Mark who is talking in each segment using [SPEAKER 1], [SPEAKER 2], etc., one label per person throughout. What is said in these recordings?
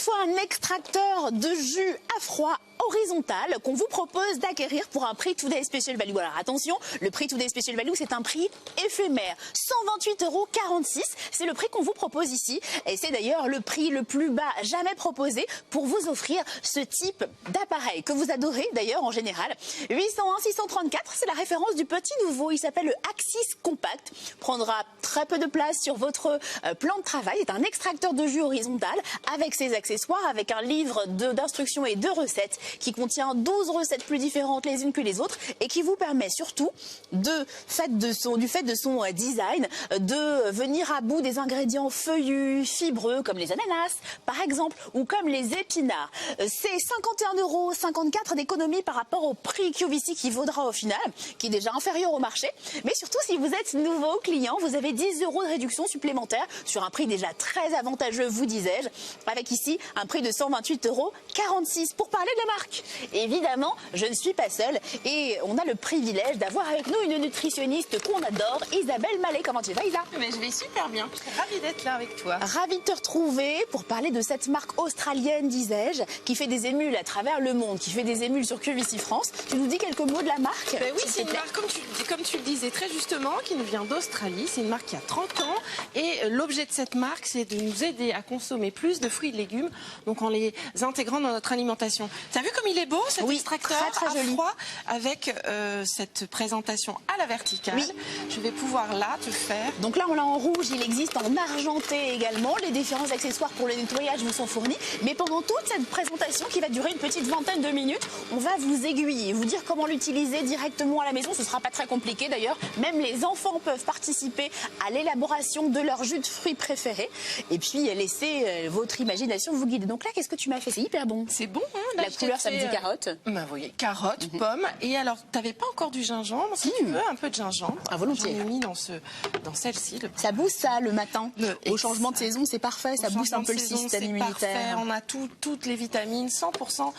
[SPEAKER 1] fois un extracteur de jus à froid horizontal qu'on vous propose d'acquérir pour un prix Today Special Value. Alors attention, le prix Today Special Value, c'est un prix éphémère. 128,46 €, c'est le prix qu'on vous propose ici. Et c'est d'ailleurs le prix le plus bas jamais proposé pour vous offrir ce type d'appareil que vous adorez d'ailleurs en général. 801-634, c'est la référence du petit nouveau. Il s'appelle le Axis Compact. Prendra très peu de place sur votre plan de travail. C'est un extracteur de jus horizontal avec ses accessoires, avec un livre d'instructions et de recettes qui contient 12 recettes plus différentes les unes que les autres et qui vous permet surtout, du fait de son design, de venir à bout des ingrédients feuillus, fibreux, comme les ananas, par exemple, ou comme les épinards. C'est 51,54 € d'économie par rapport au prix QVC qui vaudra au final, qui est déjà inférieur au marché. Mais surtout, si vous êtes nouveau client, vous avez 10 € de réduction supplémentaire sur un prix déjà très avantageux, vous disais-je, avec ici un prix de 128,46 € pour parler de la marque. Évidemment, je ne suis pas seule et on a le privilège d'avoir avec nous une nutritionniste qu'on adore, Isabelle Mallet. Comment tu vas, Isa?
[SPEAKER 2] Mais je vais super bien, je suis ravie d'être là avec toi.
[SPEAKER 1] Ravie de te retrouver pour parler de cette marque australienne, disais-je, qui fait des émules à travers le monde, qui fait des émules sur QVC France. Tu nous dis quelques mots de la marque?
[SPEAKER 2] Ben oui, c'est une marque, comme tu le disais très justement, qui nous vient d'Australie. C'est une marque qui a 30 ans et l'objet de cette marque, c'est de nous aider à consommer plus de fruits et de légumes, donc en les intégrant dans notre alimentation. Tu as vu comme il est beau cet extracteur
[SPEAKER 1] très
[SPEAKER 2] à
[SPEAKER 1] joli.
[SPEAKER 2] froid avec cette présentation à la verticale.
[SPEAKER 1] Oui.
[SPEAKER 2] Je vais pouvoir là te faire.
[SPEAKER 1] Donc là, on l'a en rouge, il existe en argenté également. Les différents accessoires pour le nettoyage vous sont fournis. Mais pendant toute cette présentation qui va durer une petite vingtaine de minutes, on va vous aiguiller, vous dire comment l'utiliser directement à la maison. Ce ne sera pas très compliqué d'ailleurs. Même les enfants peuvent participer à l'élaboration de leur jus de fruits préféré. Et puis laisser votre imagination vous guider. Donc là, qu'est-ce que tu m'as fait? C'est hyper bon.
[SPEAKER 2] C'est bon, hein?
[SPEAKER 1] La couleur, ça me dit carotte.
[SPEAKER 2] Bah, vous voyez, carotte, pomme. Et alors, t'avais pas encore du gingembre? Si tu veux, un peu de gingembre.
[SPEAKER 1] Ah, volontiers.
[SPEAKER 2] J'en ai mis dans celle-ci.
[SPEAKER 1] Ça booste ça le matin. Au changement de saison, c'est parfait. Ça booste un peu le système immunitaire.
[SPEAKER 2] On a toutes les vitamines, 100%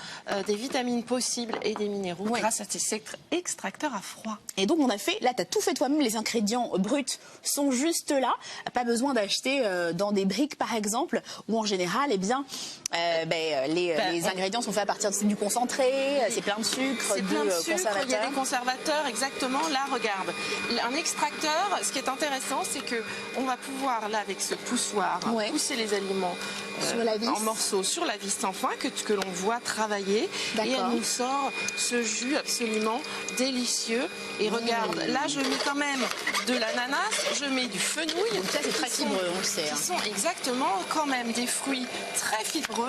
[SPEAKER 2] des vitamines possibles et des minéraux grâce à ces extracteurs à froid.
[SPEAKER 1] Et donc, on a fait, là, tu as tout fait toi-même. Les ingrédients bruts sont juste là. Pas besoin d'acheter dans des briques, par exemple, où en général, eh bien, les ingrédients sont faits à partir du concentré, c'est plein de sucre,
[SPEAKER 2] conservateurs. Il y a des conservateurs, exactement. Là, regarde, un extracteur, ce qui est intéressant, c'est que on va pouvoir, là, avec ce poussoir, pousser les aliments en morceaux sur la vis sans fin que l'on voit travailler. Et elle nous sort ce jus absolument délicieux. Et regarde, là, je mets quand même de l'ananas, je mets du fenouil.
[SPEAKER 1] Donc ça, c'est très fibreux, on le sait.
[SPEAKER 2] Qui sont exactement quand même des fruits très fibreux.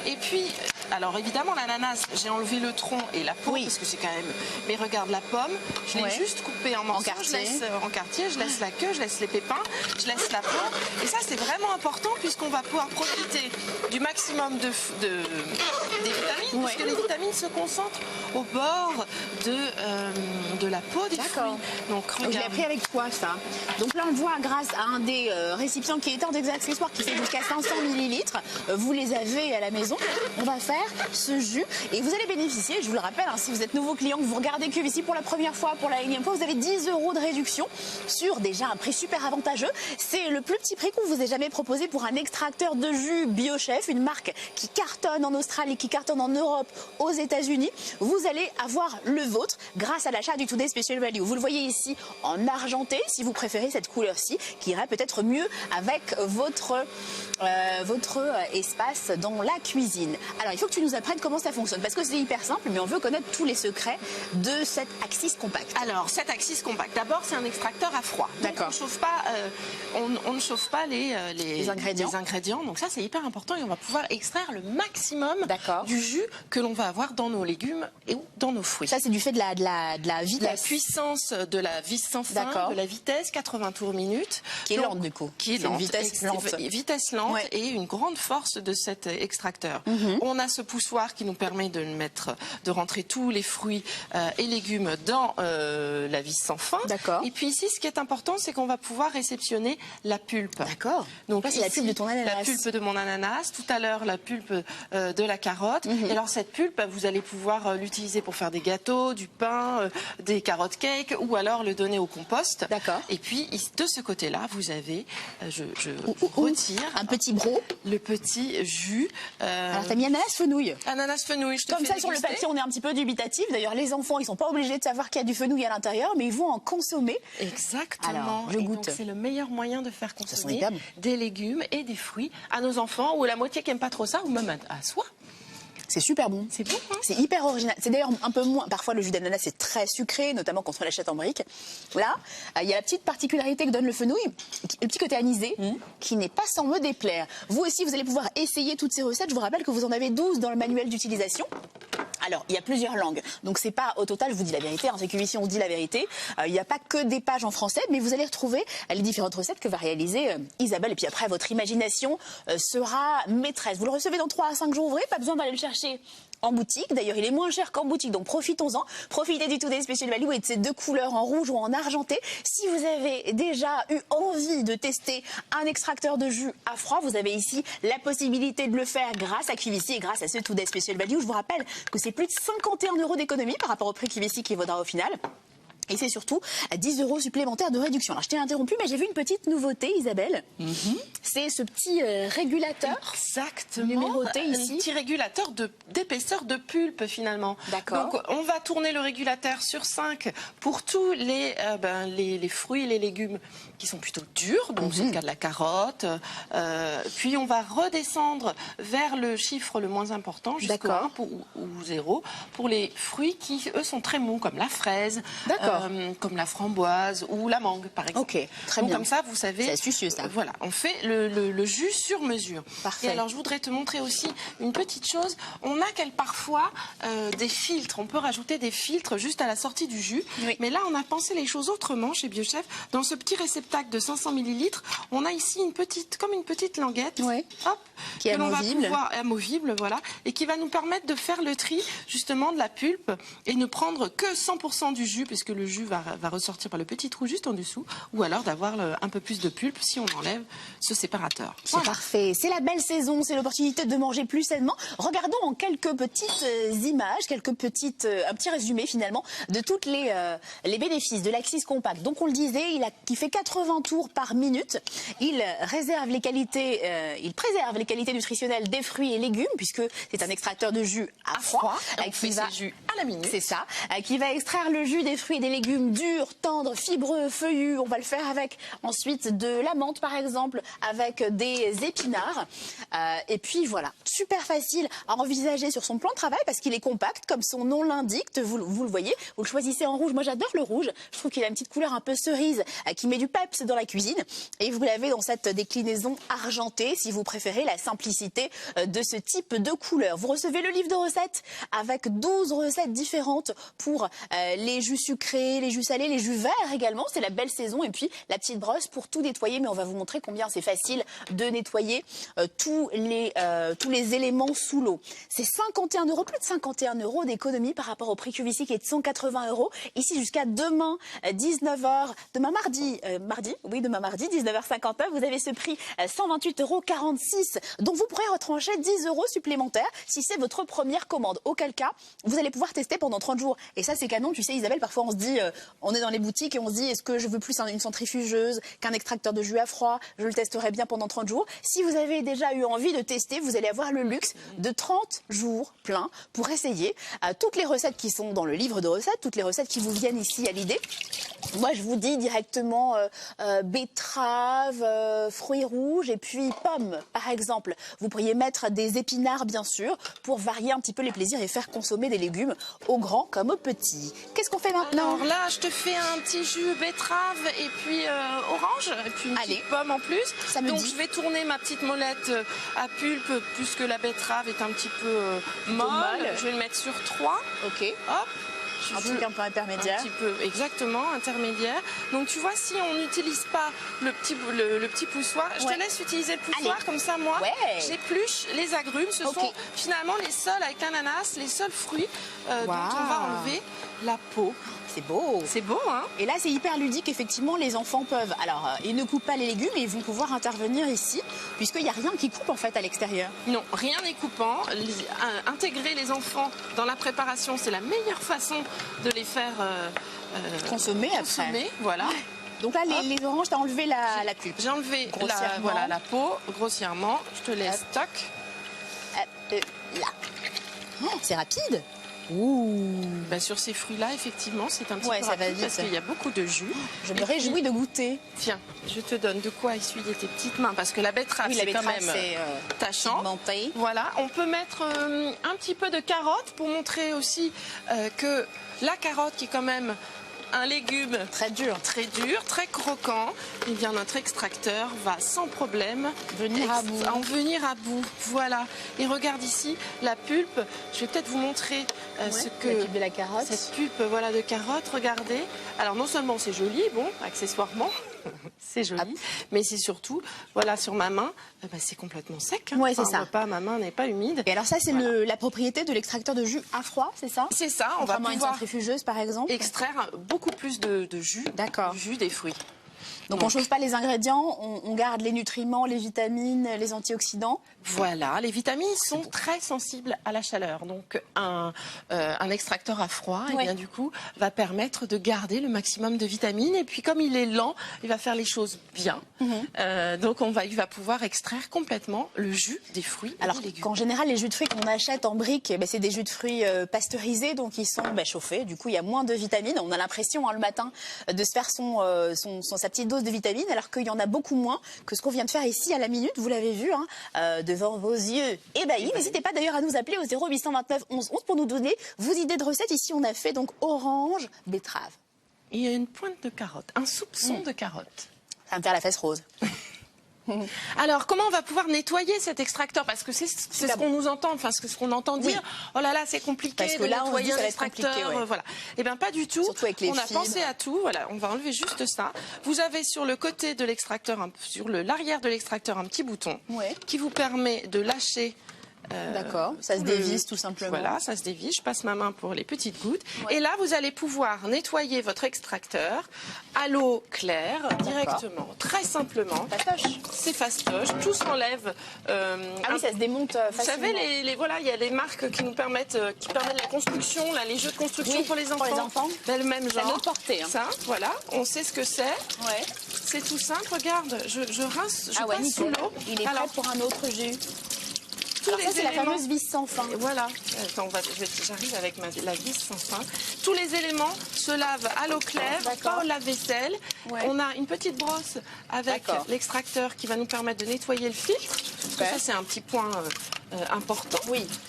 [SPEAKER 2] Et puis, alors évidemment, l'ananas, j'ai enlevé le tronc et la peau, parce que c'est quand même... Mais regarde, la pomme, je l'ai juste coupée en morceaux, je laisse en quartier, je laisse la queue, je laisse les pépins, je laisse la peau. Et ça, c'est vraiment important puisqu'on va pouvoir profiter du maximum des vitamines, puisque les vitamines se concentrent au bord de la peau des fruits. Donc,
[SPEAKER 1] je l'ai pris avec toi, ça. Donc là, on le voit grâce à un des récipients qui est un des accessoires qui fait jusqu'à 500 ml. Vous les avez à la maison. On va faire ce jus et vous allez bénéficier, je vous le rappelle, si vous êtes nouveau client, que vous regardez QVC pour la première fois, pour la énième fois, vous avez 10 € de réduction sur déjà un prix super avantageux. C'est le plus petit prix qu'on vous ait jamais proposé pour un extracteur de jus BioChef, une marque qui cartonne en Australie, qui cartonne en Europe, aux États-Unis. Vous allez avoir le vôtre grâce à l'achat du Today Special Value. Vous le voyez ici en argenté, si vous préférez cette couleur-ci, qui irait peut-être mieux avec votre espace dans la cuisine. Alors, il faut que tu nous apprennes comment ça fonctionne, parce que c'est hyper simple, mais on veut connaître tous les secrets de cet Axis Compact.
[SPEAKER 2] Alors, cet Axis Compact, d'abord, c'est un extracteur à froid. D'accord. On ne chauffe pas les ingrédients. Donc ça, c'est hyper important et on va pouvoir extraire le maximum du jus que l'on va avoir dans nos légumes et dans nos fruits.
[SPEAKER 1] Ça, c'est du fait de la vitesse.
[SPEAKER 2] La puissance de la vis sans fin, de la vitesse, 80 tours minute.
[SPEAKER 1] Qui est lente, du coup.
[SPEAKER 2] Qui est lente.
[SPEAKER 1] Vitesse lente.
[SPEAKER 2] Vitesse lente et une grande force de cet extracteur. On a ce poussoir qui nous permet de rentrer tous les fruits et légumes dans la vis sans fin.
[SPEAKER 1] D'accord.
[SPEAKER 2] Et puis ici, ce qui est important, c'est qu'on va pouvoir réceptionner la pulpe.
[SPEAKER 1] D'accord.
[SPEAKER 2] Donc
[SPEAKER 1] là, c'est la pulpe de ton ananas.
[SPEAKER 2] La pulpe de mon ananas. Tout à l'heure, la pulpe de la carotte. Et alors cette pulpe, vous allez pouvoir l'utiliser pour faire des gâteaux, du pain, des carottes cake, ou alors le donner au compost.
[SPEAKER 1] D'accord.
[SPEAKER 2] Et puis de ce côté-là, vous avez, je retire
[SPEAKER 1] un petit broc,
[SPEAKER 2] le petit jus.
[SPEAKER 1] Alors t'as mis ananas fenouil.
[SPEAKER 2] Ananas fenouil. Je te
[SPEAKER 1] Comme
[SPEAKER 2] fais
[SPEAKER 1] ça sur le
[SPEAKER 2] déguster.
[SPEAKER 1] papier, on est un petit peu dubitatif. D'ailleurs, les enfants, ils sont pas obligés de savoir qu'il y a du fenouil à l'intérieur, mais ils vont en consommer.
[SPEAKER 2] Exactement.
[SPEAKER 1] Alors, je goûte.
[SPEAKER 2] C'est le meilleur moyen de faire consommer
[SPEAKER 1] superbe.
[SPEAKER 2] des légumes et des fruits à nos enfants, ou la moitié qui n'aime pas trop ça, ou même à soi.
[SPEAKER 1] C'est super bon.
[SPEAKER 2] C'est bon, hein?
[SPEAKER 1] C'est hyper original. C'est d'ailleurs un peu moins. Parfois, le jus d'ananas, c'est très sucré, notamment quand on l'achète en brique. Là, il y a la petite particularité que donne le fenouil, le petit côté anisé, qui n'est pas sans me déplaire. Vous aussi, vous allez pouvoir essayer toutes ces recettes. Je vous rappelle que vous en avez 12 dans le manuel d'utilisation. Alors, il y a plusieurs langues. Donc, c'est pas au total, je vous dis la vérité. Hein, c'est QVC, on se dit la vérité. Il n'y a pas que des pages en français, mais vous allez retrouver les différentes recettes que va réaliser Isabelle. Et puis après, votre imagination sera maîtresse. Vous le recevez dans 3 à 5 jours ouvrés. Pas besoin d'aller le chercher en boutique. D'ailleurs, il est moins cher qu'en boutique, donc profitons-en. Profitez du Today Special Value et de ces 2 couleurs en rouge ou en argenté. Si vous avez déjà eu envie de tester un extracteur de jus à froid, vous avez ici la possibilité de le faire grâce à QVC et grâce à ce Today Special Value. Je vous rappelle que c'est plus de 51 € d'économie par rapport au prix QVC qui vaudra au final. Et c'est surtout 10 € supplémentaires de réduction. Alors, je t'ai interrompu, mais j'ai vu une petite nouveauté, Isabelle. C'est ce petit régulateur.
[SPEAKER 2] Exactement.
[SPEAKER 1] Numéroté ici.
[SPEAKER 2] Un petit régulateur d'épaisseur de pulpe, finalement.
[SPEAKER 1] D'accord.
[SPEAKER 2] Donc, on va tourner le régulateur sur 5 pour tous les fruits et les légumes qui sont plutôt durs. Donc, c'est le cas de la carotte. Puis, on va redescendre vers le chiffre le moins important, jusqu'au 1 ou 0, pour les fruits qui, eux, sont très mous, comme la fraise.
[SPEAKER 1] D'accord.
[SPEAKER 2] Comme la framboise ou la mangue, par exemple.
[SPEAKER 1] Ok, très
[SPEAKER 2] Donc,
[SPEAKER 1] bien.
[SPEAKER 2] comme ça, vous savez.
[SPEAKER 1] C'est astucieux, ça.
[SPEAKER 2] Voilà, on fait le jus sur mesure.
[SPEAKER 1] Parfait.
[SPEAKER 2] Et alors, je voudrais te montrer aussi une petite chose. On a parfois des filtres. On peut rajouter des filtres juste à la sortie du jus.
[SPEAKER 1] Oui.
[SPEAKER 2] Mais là, on a pensé les choses autrement chez BioChef. Dans ce petit réceptacle de 500 ml, on a ici comme une petite languette.
[SPEAKER 1] Oui.
[SPEAKER 2] Hop,
[SPEAKER 1] qui est
[SPEAKER 2] que l'on va
[SPEAKER 1] amovible.
[SPEAKER 2] pouvoir amovible, voilà, et qui va nous permettre de faire le tri justement de la pulpe et ne prendre que 100% du jus, puisque le jus va ressortir par le petit trou juste en dessous, ou alors d'avoir un peu plus de pulpe si on enlève ce séparateur.
[SPEAKER 1] C'est parfait. C'est la belle saison, c'est l'opportunité de manger plus sainement. Regardons en quelques petites images, un petit résumé finalement de toutes les bénéfices de l'Axis Compact. Donc on le disait, qui fait 80 tours par minute. Il préserve les qualités nutritionnelles des fruits et légumes, puisque c'est un extracteur de jus à froid.
[SPEAKER 2] Qui va jus à la minute.
[SPEAKER 1] C'est ça. Qui va extraire le jus des fruits et des légumes durs, tendres, fibreux, feuillus. On va le faire avec ensuite de la menthe par exemple, avec des épinards. Et puis voilà, super facile à envisager sur son plan de travail parce qu'il est compact, comme son nom l'indique. Vous le voyez, vous le choisissez en rouge. Moi j'adore le rouge. Je trouve qu'il a une petite couleur un peu cerise qui met du peps dans la cuisine. Et vous l'avez dans cette déclinaison argentée, si vous préférez la simplicité de ce type de couleur. Vous recevez le livre de recettes avec 12 recettes différentes pour les jus sucrés, les jus salés, les jus verts également. C'est la belle saison. Et puis la petite brosse pour tout nettoyer. Mais on va vous montrer combien c'est facile de nettoyer tous les éléments sous l'eau. C'est 51 €, plus de 51 € d'économie par rapport au prix QVC qui est de 180 €. Ici jusqu'à demain 19h, demain mardi, demain mardi 19h59, vous avez ce prix 128,46 € dont vous pourrez retrancher 10 € supplémentaires si c'est votre première commande. Auquel cas, vous allez pouvoir tester pendant 30 jours. Et ça c'est canon, tu sais Isabelle, parfois on se dit, on est dans les boutiques et on se dit est-ce que je veux plus une centrifugeuse qu'un extracteur de jus à froid, je le testerai bien pendant 30 jours. Si vous avez déjà eu envie de tester, vous allez avoir le luxe de 30 jours pleins pour essayer toutes les recettes qui sont dans le livre de recettes, toutes les recettes qui vous viennent ici à l'idée. Moi je vous dis directement betterave, fruits rouges et puis pommes par exemple. Vous pourriez mettre des épinards bien sûr pour varier un petit peu les plaisirs et faire consommer des légumes aux grands comme aux petits. Qu'est-ce qu'on fait maintenant?
[SPEAKER 2] Alors là je te fais un petit jus betterave et puis orange et puis une petite pomme en plus. Donc je vais tourner ma petite molette à pulpe puisque la betterave est un petit peu molle. Je vais le mettre sur 3.
[SPEAKER 1] Ok.
[SPEAKER 2] Hop.
[SPEAKER 1] Un truc un peu intermédiaire.
[SPEAKER 2] Un petit peu, exactement, intermédiaire. Donc tu vois, si on n'utilise pas le petit poussoir, je te laisse utiliser le poussoir, comme ça moi, j'épluche les agrumes. Ce sont finalement les seuls, avec l'ananas, les seuls fruits dont on va enlever la peau.
[SPEAKER 1] C'est beau.
[SPEAKER 2] C'est beau, hein?
[SPEAKER 1] Et là, c'est hyper ludique. Effectivement, les enfants peuvent... Alors, ils ne coupent pas les légumes, mais ils vont pouvoir intervenir ici, puisqu'il n'y a rien qui coupe, en fait, à l'extérieur.
[SPEAKER 2] Non, rien n'est coupant. Intégrer les enfants dans la préparation, c'est la meilleure façon de les faire
[SPEAKER 1] consommer après.
[SPEAKER 2] Voilà.
[SPEAKER 1] Donc là, les oranges, tu as enlevé la pulpe.
[SPEAKER 2] J'ai enlevé la peau grossièrement. Je te laisse, toc.
[SPEAKER 1] Là. Oh, c'est rapide. Ouh.
[SPEAKER 2] Ben, sur ces fruits-là, effectivement, c'est un petit peu rapide parce qu'il y a beaucoup de jus.
[SPEAKER 1] Je me réjouis de goûter.
[SPEAKER 2] Tiens, je te donne de quoi essuyer tes petites mains parce que la betterave, c'est quand même tâchant. Voilà, on peut mettre un petit peu de carotte pour montrer aussi que la carotte qui est quand même un légume très dur, très croquant, et bien notre extracteur va sans problème en venir à bout. Voilà. Et regarde ici la pulpe. Je vais peut-être vous montrer ce que
[SPEAKER 1] la pulpe de la carotte.
[SPEAKER 2] Cette pulpe, voilà, de carotte. Regardez. Alors non seulement c'est joli, bon, accessoirement, c'est joli, mais c'est surtout, voilà, sur ma main, c'est complètement sec.
[SPEAKER 1] Ouais, c'est ça.
[SPEAKER 2] Ma main n'est pas humide.
[SPEAKER 1] Et alors ça, c'est la propriété de l'extracteur de jus à froid, c'est ça?
[SPEAKER 2] C'est ça. On va pouvoir
[SPEAKER 1] une centrifugeuse, par exemple,
[SPEAKER 2] extraire beaucoup plus de jus, jus des fruits.
[SPEAKER 1] Donc on ne chauffe pas les ingrédients, on garde les nutriments, les vitamines, les antioxydants.
[SPEAKER 2] Voilà, les vitamines sont très sensibles à la chaleur. Donc un extracteur à froid, et bien, du coup, va permettre de garder le maximum de vitamines. Et puis comme il est lent, il va faire les choses bien. Donc il va pouvoir extraire complètement le jus des fruits et des légumes.
[SPEAKER 1] En général, les jus de fruits qu'on achète en brique, c'est des jus de fruits pasteurisés, donc ils sont chauffés. Du coup, il y a moins de vitamines. On a l'impression le matin de se faire sa petite dose de vitamines, alors qu'il y en a beaucoup moins que ce qu'on vient de faire ici à la minute. Vous l'avez vu, devant vos yeux ébahis. N'hésitez pas d'ailleurs à nous appeler au 0829 11 11 pour nous donner vos idées de recettes. Ici, on a fait donc orange, betterave.
[SPEAKER 2] Il y a une pointe de carotte, un soupçon de carotte.
[SPEAKER 1] Ça va me faire la fesse rose.
[SPEAKER 2] Alors, comment on va pouvoir nettoyer cet extracteur? Parce que c'est ce qu'on nous entend, enfin, ce qu'on entend dire. Oh là là, c'est compliqué de nettoyer un extracteur. Voilà. Eh bien, pas du tout.
[SPEAKER 1] Surtout avec les
[SPEAKER 2] on a pensé à tout. Voilà, on va enlever juste ça. Vous avez sur le côté de l'extracteur, sur l'arrière de l'extracteur, un petit bouton qui vous permet de lâcher.
[SPEAKER 1] D'accord, ça se dévisse tout simplement.
[SPEAKER 2] Voilà, ça se dévisse. Je passe ma main pour les petites gouttes. Et là, vous allez pouvoir nettoyer votre extracteur à l'eau claire, directement, très simplement. C'est fastoche. Tout s'enlève.
[SPEAKER 1] Oui, ça se démonte facilement.
[SPEAKER 2] Vous savez, voilà, il y a des marques qui nous permettent, la construction, là, les jeux de construction pour les enfants. Le même genre.
[SPEAKER 1] À notre portée.
[SPEAKER 2] Ça, voilà, on sait ce que c'est. C'est tout simple. Regarde, je rince, je passe sous l'eau.
[SPEAKER 1] Il est prêt pour un autre jus. Alors ça, c'est la fameuse vis sans fin.
[SPEAKER 2] Voilà. Attends, j'arrive avec la vis sans fin. Tous les éléments se lavent à l'eau claire, pas au lave-vaisselle. On a une petite brosse avec l'extracteur qui va nous permettre de nettoyer le filtre. Ça, c'est un petit point important.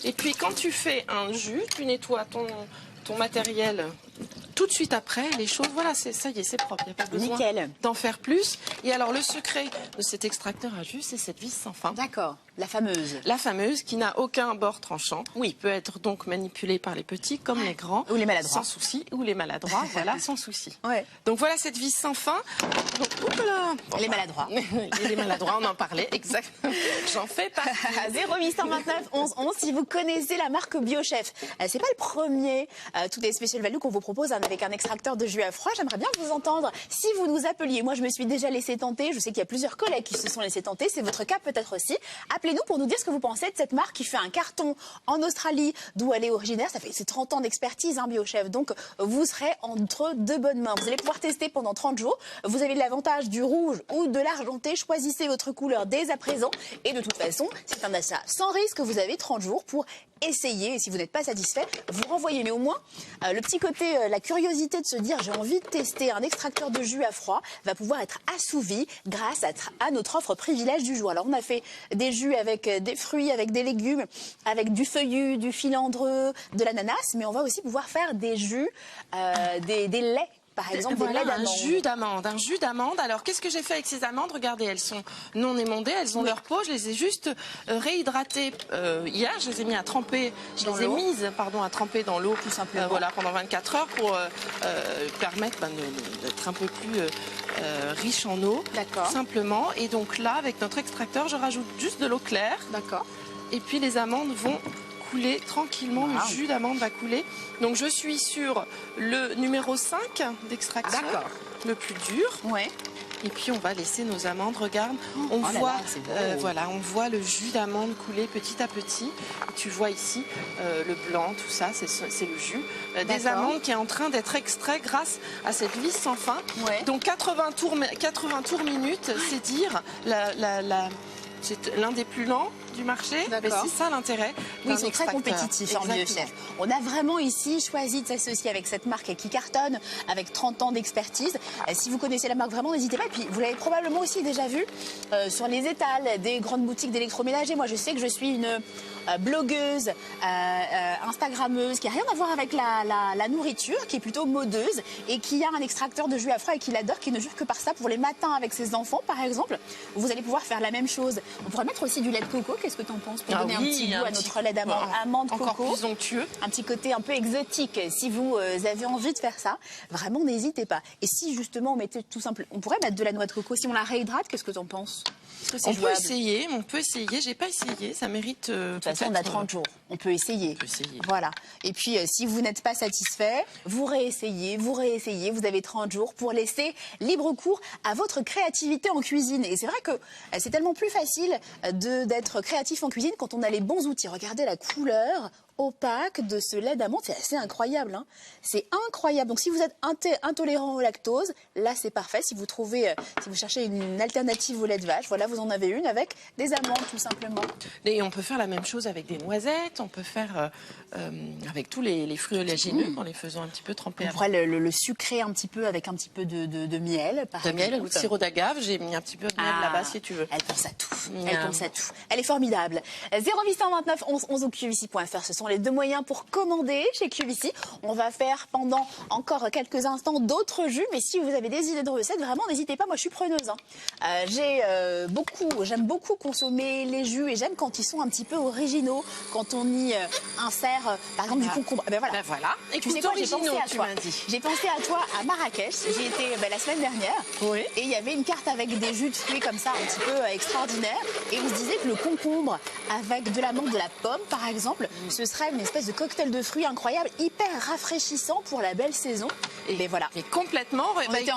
[SPEAKER 2] Et puis, quand tu fais un jus, tu nettoies ton matériel tout de suite après. Les choses, voilà, ça y est, c'est propre. Il n'y a pas besoin d'en faire plus. Et alors, le secret de cet extracteur à jus, c'est cette vis sans fin.
[SPEAKER 1] D'accord. La fameuse.
[SPEAKER 2] La fameuse qui n'a aucun bord tranchant. Oui. Qui peut être donc manipulée par les petits comme les grands.
[SPEAKER 1] Ou les maladroits.
[SPEAKER 2] Sans souci. Ou les maladroits, voilà, sans souci. Donc voilà cette vis sans fin. Donc,
[SPEAKER 1] les maladroits.
[SPEAKER 2] Les maladroits, on en parlait, exactement. J'en fais pas.
[SPEAKER 1] 0829 11 11 si vous connaissez la marque BioChef. C'est pas le premier Today Special Value qu'on vous propose avec un extracteur de jus à froid. J'aimerais bien vous entendre si vous nous appeliez. Moi, je me suis déjà laissé tenter. Je sais qu'il y a plusieurs collègues qui se sont laissés tenter. C'est votre cas peut-être aussi. Appelez-nous pour nous dire ce que vous pensez de cette marque qui fait un carton en Australie, d'où elle est originaire. Ça fait 30 ans d'expertise, BioChef. Donc, vous serez entre de bonnes mains. Vous allez pouvoir tester pendant 30 jours. Vous avez l'avantage du rouge ou de l'argenté. Choisissez votre couleur dès à présent. Et de toute façon, c'est un achat sans risque. Vous avez 30 jours pour essayer. Et si vous n'êtes pas satisfait, vous renvoyez. Mais au moins, le petit côté, la curiosité de se dire j'ai envie de tester un extracteur de jus à froid va pouvoir être assouvi grâce à notre offre privilège du jour. Alors, on a fait des jus avec des fruits, avec des légumes, avec du feuillu, du filandreux, de l'ananas. Mais on va aussi pouvoir faire des jus, des laits par exemple,
[SPEAKER 2] voilà, un jus d'amande. Alors, qu'est-ce que j'ai fait avec ces amandes? Regardez, elles sont non émondées, elles ont leur peau. Je les ai juste réhydratées hier. Je les ai mis à tremper. Je les ai mises, pardon, à tremper dans l'eau, tout simplement. Voilà, pendant 24 heures pour permettre d'être un peu plus riche en eau, tout simplement. Et donc là, avec notre extracteur, je rajoute juste de l'eau claire.
[SPEAKER 1] D'accord.
[SPEAKER 2] Et puis les amandes vont couler tranquillement, le jus d'amande va couler. Donc je suis sur le numéro 5 d'extraction, le plus dur.
[SPEAKER 1] Ouais.
[SPEAKER 2] Et puis on va laisser nos amandes, regarde, on voit, voilà, on voit le jus d'amande couler petit à petit. Et tu vois ici le blanc, tout ça, c'est le jus des amandes qui est en train d'être extrait grâce à cette vis sans fin. Ouais. Donc 80 tours minutes, c'est dire c'est l'un des plus lents du marché, mais c'est ça l'intérêt.
[SPEAKER 1] Oui, ils sont très compétitifs en BioChef. On a vraiment ici choisi de s'associer avec cette marque qui cartonne, avec 30 ans d'expertise. Si vous connaissez la marque, vraiment, n'hésitez pas. Et puis, vous l'avez probablement aussi déjà vu sur les étals des grandes boutiques d'électroménager. Moi, je sais que je suis une blogueuse, instagrammeuse, qui n'a rien à voir avec la nourriture, qui est plutôt modeuse et qui a un extracteur de jus à froid et qui l'adore, qui ne jure que par ça pour les matins avec ses enfants, par exemple. Vous allez pouvoir faire la même chose. On pourrait mettre aussi du lait de coco. Qu'est-ce que tu en penses pour donner un petit goût à notre lait d'amande coco,
[SPEAKER 2] encore plus onctueux,
[SPEAKER 1] un petit côté un peu exotique. Si vous avez envie de faire ça, vraiment n'hésitez pas. Et si justement on mettait tout simple, on pourrait mettre de la noix de coco. Si on la réhydrate, qu'est-ce que tu en penses?
[SPEAKER 2] On peut essayer. J'ai pas essayé, ça mérite.
[SPEAKER 1] De toute façon, on a 30 jours. On peut essayer. Voilà. Et puis, si vous n'êtes pas satisfait, vous réessayez. Vous avez 30 jours pour laisser libre cours à votre créativité en cuisine. Et c'est vrai que c'est tellement plus facile d'être créatif en cuisine quand on a les bons outils. Regardez la couleur opaque de ce lait d'amande, c'est assez incroyable, hein. C'est incroyable. Donc si vous êtes intolérant au lactose, là c'est parfait. Si vous cherchez une alternative au lait de vache, voilà, vous en avez une avec des amandes tout simplement.
[SPEAKER 2] Et on peut faire la même chose avec des noisettes, on peut faire avec tous les fruits oléagineux en les faisant un petit peu tremper.
[SPEAKER 1] On pourrait le sucrer un petit peu avec un petit peu de miel, par exemple.
[SPEAKER 2] Miel ou de sirop d'agave, j'ai mis un petit peu de miel là-bas si tu veux.
[SPEAKER 1] Elle pense à tout. Elle pense à tout. Elle est formidable. 0829 11 11 ou QVC.fr, ce sont les deux moyens pour commander chez QVC. On va faire pendant encore quelques instants d'autres jus, mais si vous avez des idées de recettes, vraiment n'hésitez pas, moi je suis preneuse. J'aime beaucoup consommer les jus et j'aime quand ils sont un petit peu originaux, quand on y insère par exemple du concombre.
[SPEAKER 2] Voilà.
[SPEAKER 1] Et tu sais quoi, j'ai pensé à toi à Marrakech. J'y étais la semaine dernière et il y avait une carte avec des jus de fruits comme ça un petit peu extraordinaires et on se disait que le concombre avec de l'amande, de la pomme par exemple, ce serait une espèce de cocktail de fruits incroyable, hyper rafraîchissant pour la belle saison. Et voilà.
[SPEAKER 2] Et complètement.
[SPEAKER 1] On était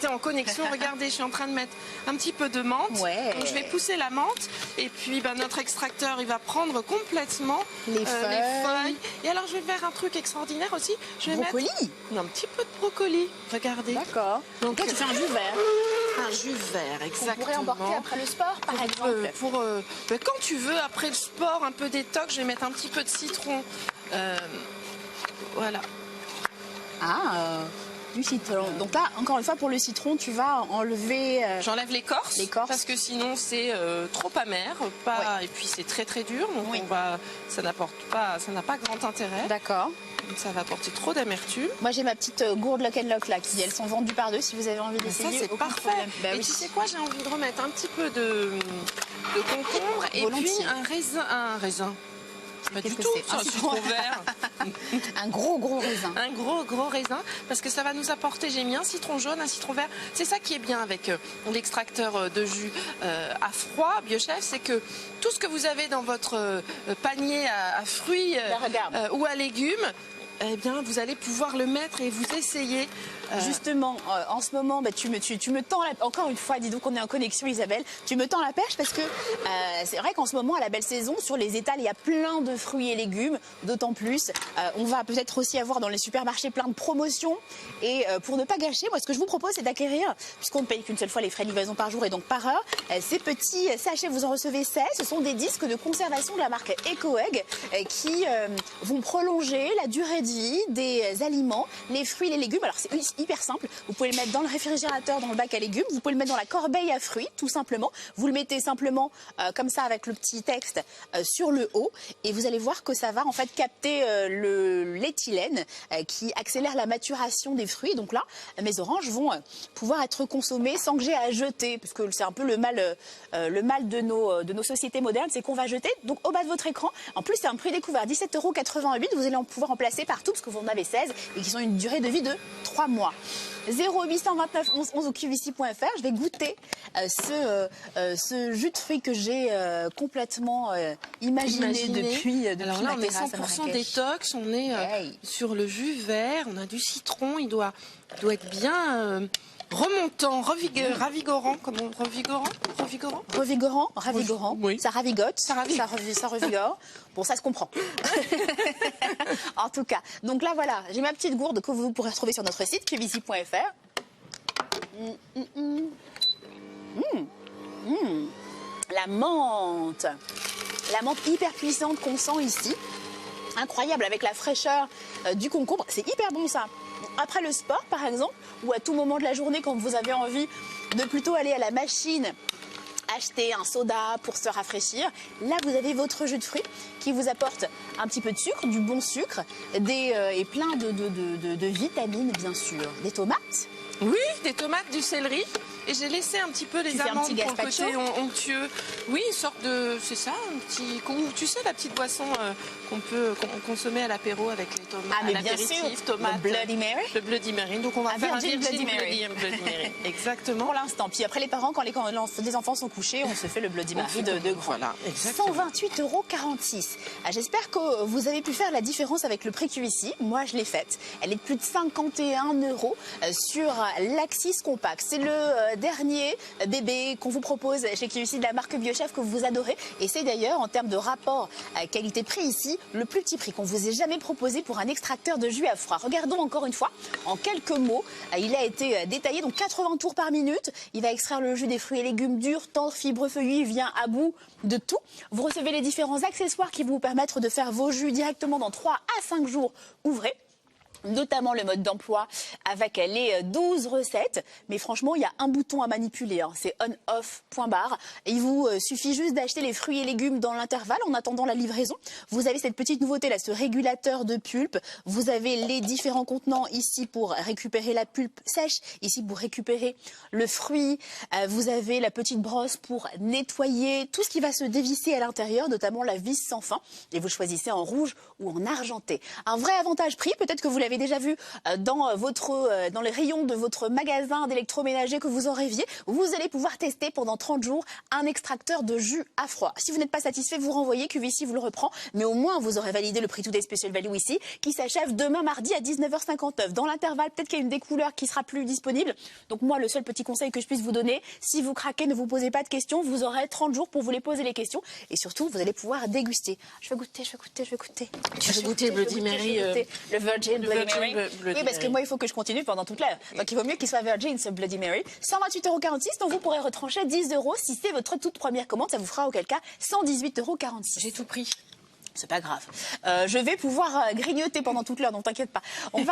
[SPEAKER 2] en connexion. Regardez, je suis en train de mettre un petit peu de menthe. Donc je vais pousser la menthe et puis notre extracteur il va prendre complètement les feuilles. Et alors je vais faire un truc extraordinaire aussi. Je vais mettre un petit peu de brocoli. Regardez.
[SPEAKER 1] D'accord. Donc là tu fais un jus vert.
[SPEAKER 2] Un jus vert, exactement.
[SPEAKER 1] On pourrait emporter après le sport, par exemple.
[SPEAKER 2] Quand tu veux, après le sport, un peu détox, je vais mettre un petit peu de citron. Voilà.
[SPEAKER 1] Du citron. Donc là, encore une fois, pour le citron, tu vas enlever...
[SPEAKER 2] J'enlève l'écorce, parce que sinon c'est trop amer, et puis c'est très très dur, donc ça n'a pas grand intérêt.
[SPEAKER 1] D'accord.
[SPEAKER 2] Donc ça va apporter trop d'amertume.
[SPEAKER 1] Moi j'ai ma petite gourde Lock & Lock là, elles sont vendues par deux si vous avez envie d'essayer.
[SPEAKER 2] Ça c'est parfait. Et tu sais quoi, j'ai envie de remettre un petit peu de concombre et puis un raisin. Pas du tout, un citron vert.
[SPEAKER 1] Un gros raisin.
[SPEAKER 2] Un gros raisin, parce que ça va nous apporter, j'ai mis un citron jaune, un citron vert. C'est ça qui est bien avec l'extracteur de jus à froid BioChef, c'est que tout ce que vous avez dans votre panier à fruits ou à légumes, eh bien, vous allez pouvoir le mettre et vous essayer.
[SPEAKER 1] Justement, en ce moment, tu me tends encore une fois, dis donc on est en connexion Isabelle, tu me tends la perche parce que c'est vrai qu'en ce moment, à la belle saison, sur les étals, il y a plein de fruits et légumes, d'autant plus. On va peut-être aussi avoir dans les supermarchés plein de promotions. Et pour ne pas gâcher, moi ce que je vous propose, c'est d'acquérir, puisqu'on ne paye qu'une seule fois les frais de livraison par jour et donc par heure, ces petits sachets, vous en recevez 16, ce sont des disques de conservation de la marque EcoEgg qui vont prolonger la durée de vie, des aliments, les fruits, les légumes. Alors c'est hyper simple, vous pouvez le mettre dans le réfrigérateur, dans le bac à légumes, vous pouvez le mettre dans la corbeille à fruits, tout simplement. Vous le mettez simplement comme ça avec le petit texte sur le haut et vous allez voir que ça va en fait capter l'éthylène qui accélère la maturation des fruits. Donc là, mes oranges vont pouvoir être consommées sans que j'ai à jeter, parce que c'est un peu le mal de nos sociétés modernes, c'est qu'on va jeter. Donc au bas de votre écran, en plus c'est un prix découvert, 17,88 €, vous allez en pouvoir en placer partout parce que vous en avez 16 et qui ont une durée de vie de 3 mois. 0829 11 11 au qvc.fr, je vais goûter ce jus de fruits que j'ai complètement imaginé depuis
[SPEAKER 2] Alors là, on est 100% détox, on est sur le jus vert, on a du citron, il doit être bien remontant, ravigorant,
[SPEAKER 1] revigorant, oui. Ça ravigote, ça revigore. Bon, ça se comprend. En tout cas, donc là voilà, j'ai ma petite gourde que vous pourrez retrouver sur notre site qvc.fr. La menthe hyper puissante qu'on sent ici, incroyable avec la fraîcheur du concombre, c'est hyper bon ça. Après le sport par exemple, ou à tout moment de la journée quand vous avez envie de plutôt aller à la machine acheter un soda pour se rafraîchir, là vous avez votre jus de fruits qui vous apporte un petit peu de sucre, du bon sucre, et plein de vitamines bien sûr. Des tomates.
[SPEAKER 2] Oui, des tomates, du céleri. Et j'ai laissé un petit peu les amandes pour le côté onctueux. Oui, une sorte de... C'est ça, un petit... Tu sais, la petite boisson qu'on peut consommer à l'apéro avec les tomates.
[SPEAKER 1] Ah, mais bien sûr,
[SPEAKER 2] tomates,
[SPEAKER 1] le Bloody Mary.
[SPEAKER 2] Le Bloody Mary. Donc on va faire un Virgin Bloody Mary. Exactement.
[SPEAKER 1] Pour l'instant. Puis après, les parents, quand les enfants sont couchés, on se fait le Bloody Mary de grand.
[SPEAKER 2] Voilà, exactement.
[SPEAKER 1] 128,46 €. J'espère que vous avez pu faire la différence avec le prix QVC. Moi, je l'ai faite. Elle est de plus de 51 € sur l'Axis Compact. C'est le dernier bébé qu'on vous propose chez QVC de la marque Biochef que vous adorez. Et c'est d'ailleurs, en termes de rapport qualité-prix ici, le plus petit prix qu'on vous ait jamais proposé pour un extracteur de jus à froid. Regardons encore une fois, en quelques mots, il a été détaillé, donc 80 tours par minute. Il va extraire le jus des fruits et légumes durs, tendres, fibreux, feuillus. Il vient à bout de tout. Vous recevez les différents accessoires qui vont vous permettre de faire vos jus directement dans 3 à 5 jours ouvrés. Notamment le mode d'emploi avec les 12 recettes. Mais franchement, il y a un bouton à manipuler, hein. C'est on-off, point barre. Et il vous suffit juste d'acheter les fruits et légumes dans l'intervalle en attendant la livraison. Vous avez cette petite nouveauté là, ce régulateur de pulpe. Vous avez les différents contenants ici pour récupérer la pulpe sèche, ici pour récupérer le fruit. Vous avez la petite brosse pour nettoyer tout ce qui va se dévisser à l'intérieur, notamment la vis sans fin. Et vous choisissez en rouge ou en argenté. Un vrai avantage prix, peut-être que vous l'avez déjà vu dans les rayons de votre magasin d'électroménager que vous en rêviez. Vous allez pouvoir tester pendant 30 jours un extracteur de jus à froid. Si vous n'êtes pas satisfait, vous renvoyez, QVC vous le reprend. Mais au moins, vous aurez validé le prix Today Special Value ici, qui s'achève demain mardi à 19h59. Dans l'intervalle, peut-être qu'il y a une des couleurs qui sera plus disponible. Donc moi, le seul petit conseil que je puisse vous donner, si vous craquez, ne vous posez pas de questions. Vous aurez 30 jours pour vous les poser les questions. Et surtout, vous allez pouvoir déguster. Je vais goûter.
[SPEAKER 2] Tu veux goûter le Bloody Mary,
[SPEAKER 1] le Virgin Bloody Mary. Oui, parce que moi, il faut que je continue pendant toute l'heure. Donc, il vaut mieux qu'il soit Virgin, ce Bloody Mary. 128,46 €, donc vous pourrez retrancher 10 € si c'est votre toute première commande. Ça vous fera auquel cas 118,46 €.
[SPEAKER 2] J'ai tout pris.
[SPEAKER 1] C'est pas grave. Je vais pouvoir grignoter pendant toute l'heure, donc t'inquiète pas. On va